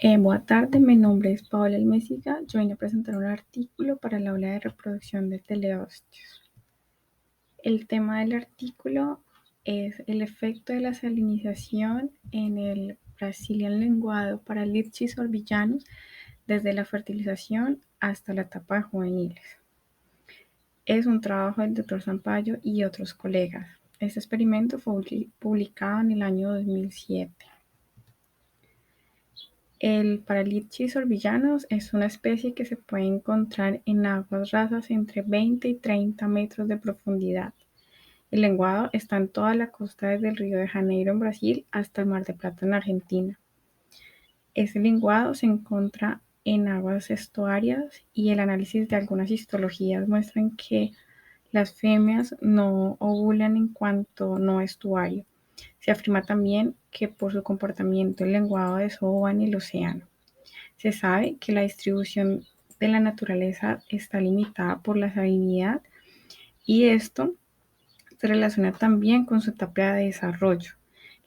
Buenas tardes, mi nombre es Paola Almésiga. Yo vine a presentar un artículo para la aula de reproducción de teleostios. El tema del artículo es el efecto de la salinización en el Brazilian lenguado para Lichis orbillanos desde la fertilización hasta la etapa de juveniles. Es un trabajo del Dr. Sampaio y otros colegas. Este experimento fue publicado en el año 2007. El Paralichis orbillanos es una especie que se puede encontrar en aguas rasas entre 20 y 30 metros de profundidad. El lenguado está en toda la costa desde el Río de Janeiro en Brasil hasta el Mar de Plata en Argentina. Este lenguado se encuentra en aguas estuarias y el análisis de algunas histologías muestran que las femias no ovulan en cuanto no estuario. Se afirma también que por su comportamiento el lenguado desova en el océano. Se sabe que la distribución de la naturaleza está limitada por la salinidad y esto se relaciona también con su etapa de desarrollo.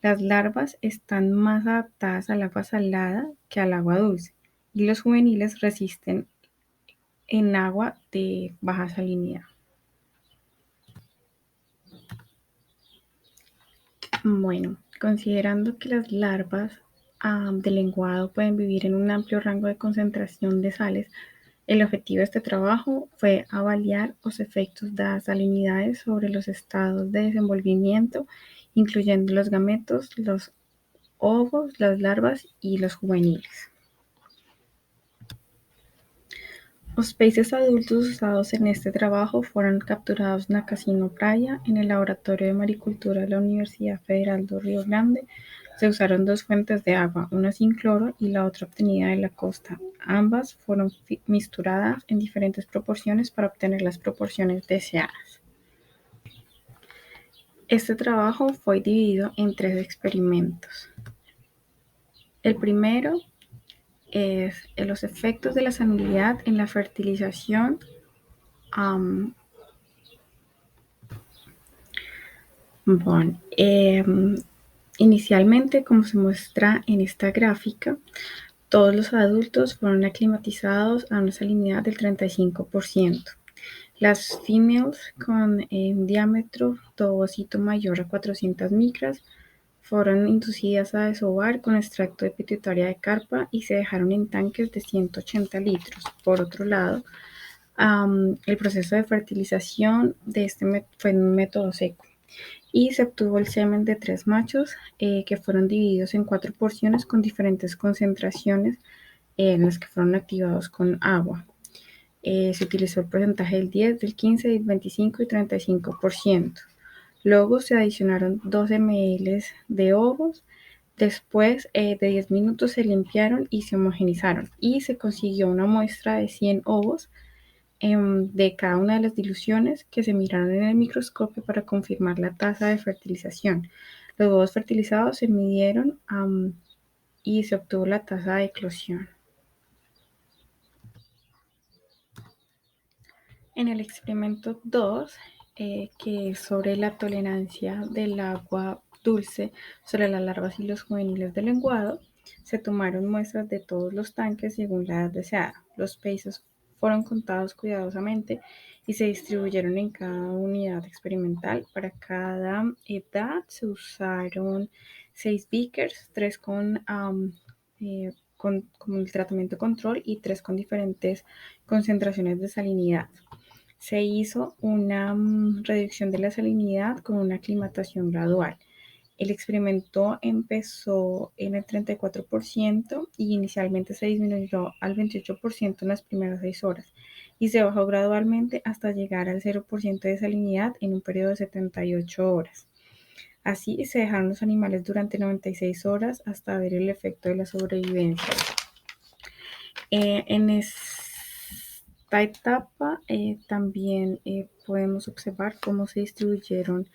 Las larvas están más adaptadas al agua salada que al agua dulce y los juveniles resisten en agua de baja salinidad. Bueno, considerando que las larvas del lenguado pueden vivir en un amplio rango de concentración de sales, el objetivo de este trabajo fue avaliar los efectos de las salinidades sobre los estados de desenvolvimiento, incluyendo los gametos, los ovos, las larvas y los juveniles. Los peces adultos usados en este trabajo fueron capturados en la Casino Praia, en el Laboratorio de Maricultura de la Universidad Federal do Rio Grande. Se usaron dos fuentes de agua, una sin cloro y la otra obtenida de la costa. Ambas fueron mixturadas en diferentes proporciones para obtener las proporciones deseadas. Este trabajo fue dividido en 3 experimentos. El primero es los efectos de la salinidad en la fertilización Bueno, inicialmente, como se muestra en esta gráfica, todos los adultos fueron aclimatizados a una salinidad del 35%. Las females con un diámetro ovocito mayor a 400 micras fueron inducidas a desovar con extracto de pituitaria de carpa y se dejaron en tanques de 180 litros. Por otro lado, el proceso de fertilización de este fue un método seco y se obtuvo el semen de 3 machos que fueron divididos en 4 porciones con diferentes concentraciones en las que fueron activados con agua. Se utilizó el porcentaje del 10, del 15, del 25 y 35%. Luego se adicionaron 2 ml de ovos. Después de 10 minutos se limpiaron y se homogenizaron y se consiguió una muestra de 100 ovos de cada una de las diluciones que se miraron en el microscopio para confirmar la tasa de fertilización. Los huevos fertilizados se midieron y se obtuvo la tasa de eclosión. En el experimento 2, que es sobre la tolerancia del agua dulce sobre las larvas y los juveniles del lenguado, se tomaron muestras de todos los tanques según la edad deseada. Los peces fueron contados cuidadosamente y se distribuyeron en cada unidad experimental. Para cada edad se usaron 6 beakers, 3 con el tratamiento control y 3 con diferentes concentraciones de salinidad. Se hizo una reducción de la salinidad con una aclimatación gradual. El experimento empezó en el 34% y inicialmente se disminuyó al 28% en las primeras 6 horas y se bajó gradualmente hasta llegar al 0% de salinidad en un periodo de 78 horas. Así se dejaron los animales durante 96 horas hasta ver el efecto de la sobrevivencia. En esta etapa también podemos observar cómo se distribuyeron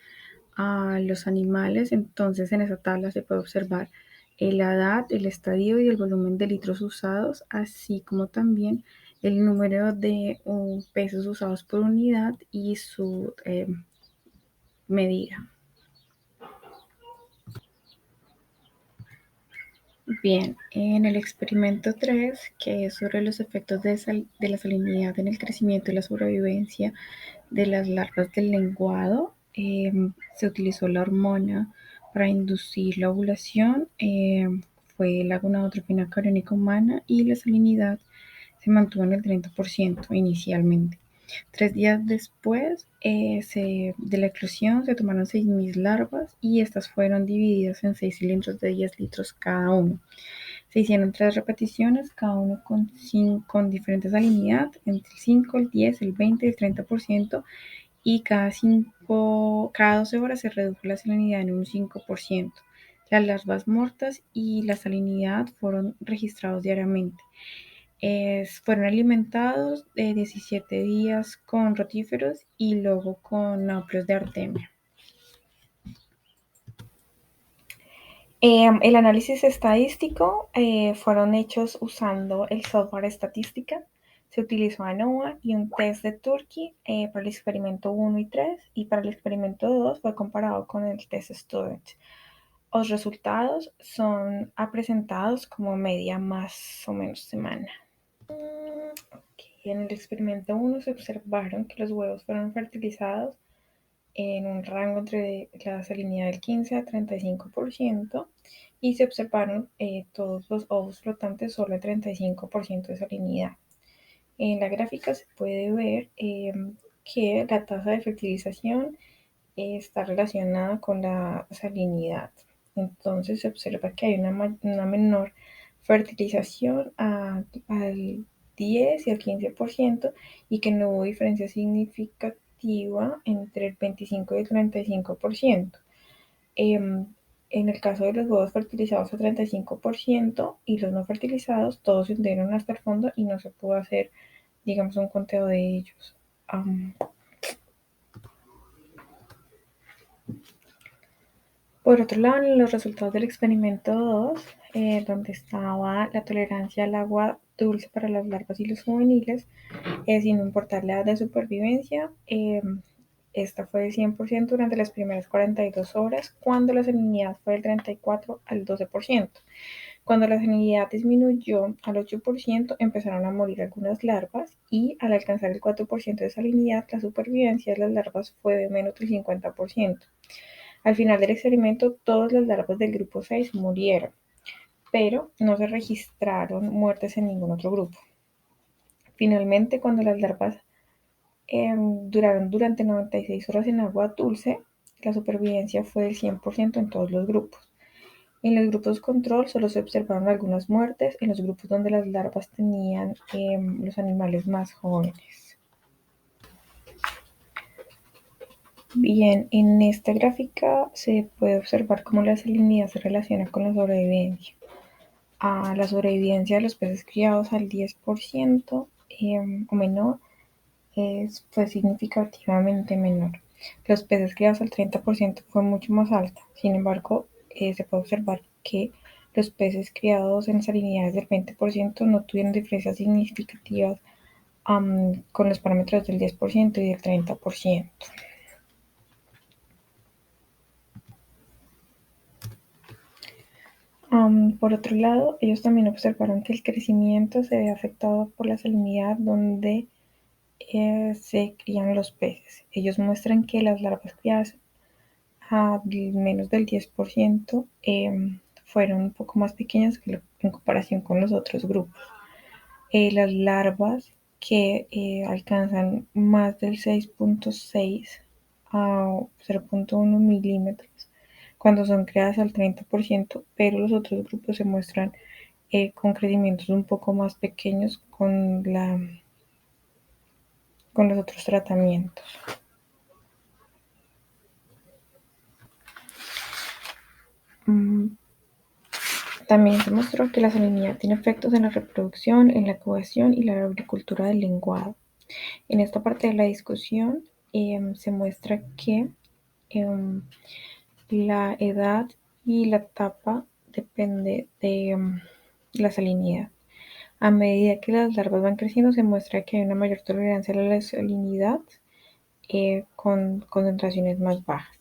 a los animales. Entonces en esa tabla se puede observar la edad, el estadio y el volumen de litros usados, así como también el número de pesos usados por unidad y su medida. Bien, en el experimento 3, que es sobre los efectos de la salinidad en el crecimiento y la sobrevivencia de las larvas del lenguado, se utilizó la hormona para inducir la ovulación, fue la gonadotropina cariónica humana y la salinidad se mantuvo en el 30% inicialmente. 3 días después de la eclosión se tomaron 6.000 larvas y estas fueron divididas en 6 cilindros de 10 litros cada uno. Se hicieron 3 repeticiones, cada uno con diferente salinidad, entre el 5, el 10, el 20 y el 30%, y cada 12 horas se redujo la salinidad en un 5%. Las larvas muertas y la salinidad fueron registrados diariamente. Fueron alimentados 17 días con rotíferos y luego con náuplios de artemia. El análisis estadístico fueron hechos usando el software Statistica. Se utilizó ANOVA y un test de Turkey para el experimento 1 y 3, y para el experimento 2 fue comparado con el test Student. Los resultados son presentados como media más o menos semana. En el experimento 1 se observaron que los huevos fueron fertilizados en un rango entre la salinidad del 15 a 35%, y se observaron todos los ovos flotantes solo el 35% de salinidad. En la gráfica se puede ver que la tasa de fertilización está relacionada con la salinidad. Entonces se observa que hay una menor fertilización al 10 y al 15%, y que no hubo diferencia significativa entre el 25 y el 35%. En el caso de los huevos fertilizados al 35% y los no fertilizados, todos se hundieron hasta el fondo y no se pudo hacer, digamos, un conteo de ellos. Por otro lado, en los resultados del experimento 2, donde estaba la tolerancia al agua dulce para las larvas y los juveniles, sin importar la edad de supervivencia, esta fue de 100% durante las primeras 42 horas, cuando la salinidad fue del 34 al 12%. Cuando la salinidad disminuyó al 8%, empezaron a morir algunas larvas, y al alcanzar el 4% de salinidad, la supervivencia de las larvas fue de menos del 50%. Al final del experimento, todas las larvas del grupo 6 murieron, pero no se registraron muertes en ningún otro grupo. Finalmente, cuando las larvas duraron durante 96 horas en agua dulce, la supervivencia fue del 100% en todos los grupos. En los grupos control solo se observaron algunas muertes en los grupos donde las larvas tenían los animales más jóvenes. Bien, en esta gráfica se puede observar cómo la salinidad se relaciona con la sobrevivencia. La sobrevivencia de los peces criados al 10% o menor fue significativamente menor. Los peces criados al 30% fue mucho más alta. Sin embargo, se puede observar que los peces criados en salinidades del 20% no tuvieron diferencias significativas con los parámetros del 10% y del 30%. Por otro lado, ellos también observaron que el crecimiento se ve afectado por la salinidad donde se crían los peces. Ellos muestran que las larvas criadas a menos del 10% fueron un poco más pequeñas en comparación con los otros grupos. Las larvas que alcanzan más del 6.6 a 0.1 milímetros cuando son creadas al 30%, pero los otros grupos se muestran con crecimientos un poco más pequeños con los otros tratamientos. También se mostró que la salinidad tiene efectos en la reproducción, en la cohesión y la agricultura del lenguado. En esta parte de la discusión se muestra que la edad y la etapa depende de la salinidad. A medida que las larvas van creciendo, se muestra que hay una mayor tolerancia a la salinidad con concentraciones más bajas.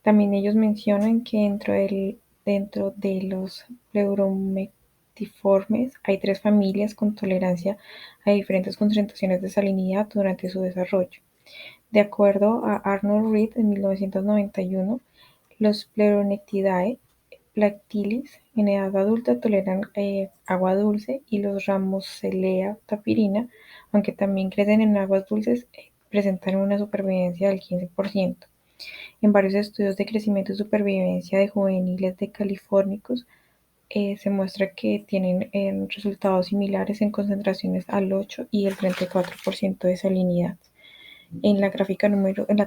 También ellos mencionan que dentro del Dentro de los Pleuromectiformes hay tres familias con tolerancia a diferentes concentraciones de salinidad durante su desarrollo. De acuerdo a Arnold Reed en 1991, los Pleuronectidae Plactylis en edad adulta toleran agua dulce y los Ramoselea tapirina, aunque también crecen en aguas dulces, presentan una supervivencia del 15%. En varios estudios de crecimiento y supervivencia de juveniles de californicus se muestra que tienen resultados similares en concentraciones al 8 y el 34% de salinidad. En la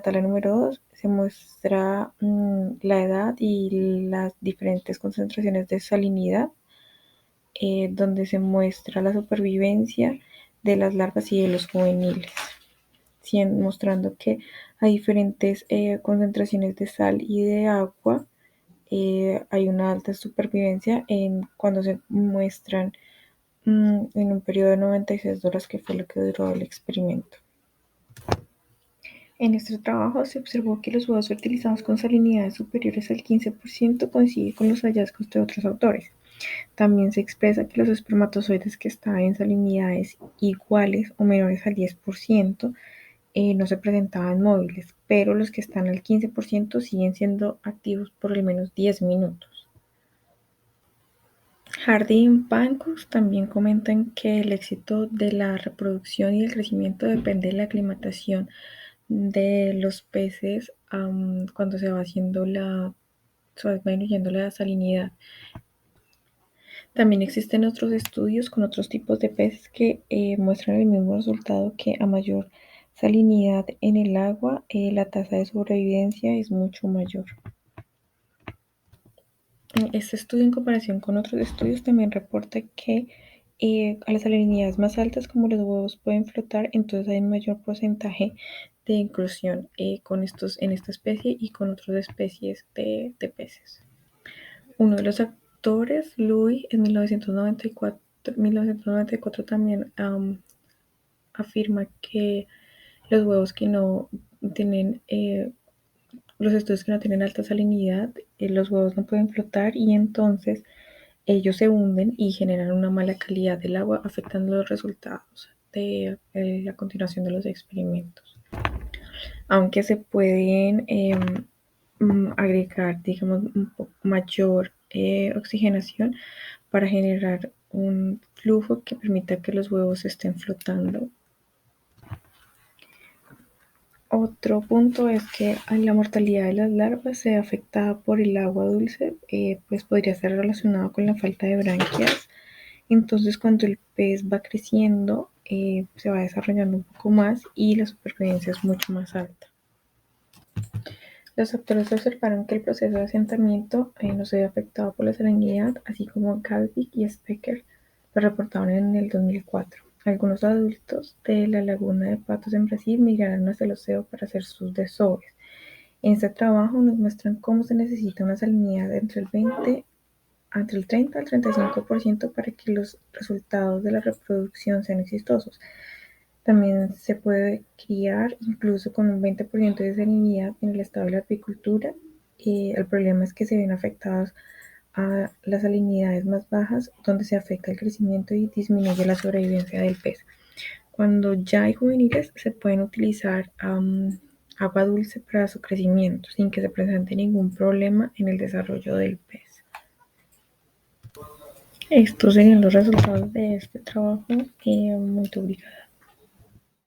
tabla número 2 se muestra la edad y las diferentes concentraciones de salinidad, donde se muestra la supervivencia de las larvas y de los juveniles, mostrando que a diferentes concentraciones de sal y de agua hay una alta supervivencia cuando se muestran en un periodo de 96 horas, que fue lo que duró el experimento. En este trabajo se observó que los huevos fertilizados con salinidades superiores al 15% coincide con los hallazgos de otros autores. También se expresa que los espermatozoides que están en salinidades iguales o menores al 10% no se presentaban móviles, pero los que están al 15% siguen siendo activos por al menos 10 minutos. Hardy y Pancus también comentan que el éxito de la reproducción y el crecimiento depende de la aclimatación de los peces cuando se va disminuyendo la salinidad. También existen otros estudios con otros tipos de peces que muestran el mismo resultado, que a mayor salinidad en el agua, la tasa de sobrevivencia es mucho mayor. Este estudio, en comparación con otros estudios, también reporta que a las salinidades más altas, como los huevos pueden flotar, entonces hay un mayor porcentaje de inclusión en esta especie y con otras especies de peces. Uno de los autores, Louis, en 1994 también afirma que los huevos que no tienen los estudios que no tienen alta salinidad, los huevos no pueden flotar y entonces ellos se hunden y generan una mala calidad del agua, afectando los resultados de la continuación de los experimentos. Aunque se pueden agregar, digamos, un poco mayor oxigenación para generar un flujo que permita que los huevos estén flotando. Otro punto es que la mortalidad de las larvas se ve afectada por el agua dulce, pues podría estar relacionado con la falta de branquias. Entonces, cuando el pez va creciendo, se va desarrollando un poco más y la supervivencia es mucho más alta. Los autores observaron que el proceso de asentamiento no se ve afectado por la salinidad, así como Galvik y Specker lo reportaron en el 2004. Algunos adultos de la laguna de Patos en Brasil migraron hacia el océano para hacer sus desoves. En este trabajo nos muestran cómo se necesita una salinidad entre el 30 al 35% para que los resultados de la reproducción sean exitosos. También se puede criar incluso con un 20% de salinidad en el estado de la apicultura. El problema es que se ven afectados a las salinidades más bajas, donde se afecta el crecimiento y disminuye la sobrevivencia del pez. Cuando ya hay juveniles, se pueden utilizar agua dulce para su crecimiento, sin que se presente ningún problema en el desarrollo del pez. Estos serían los resultados de este trabajo. Muy obrigada.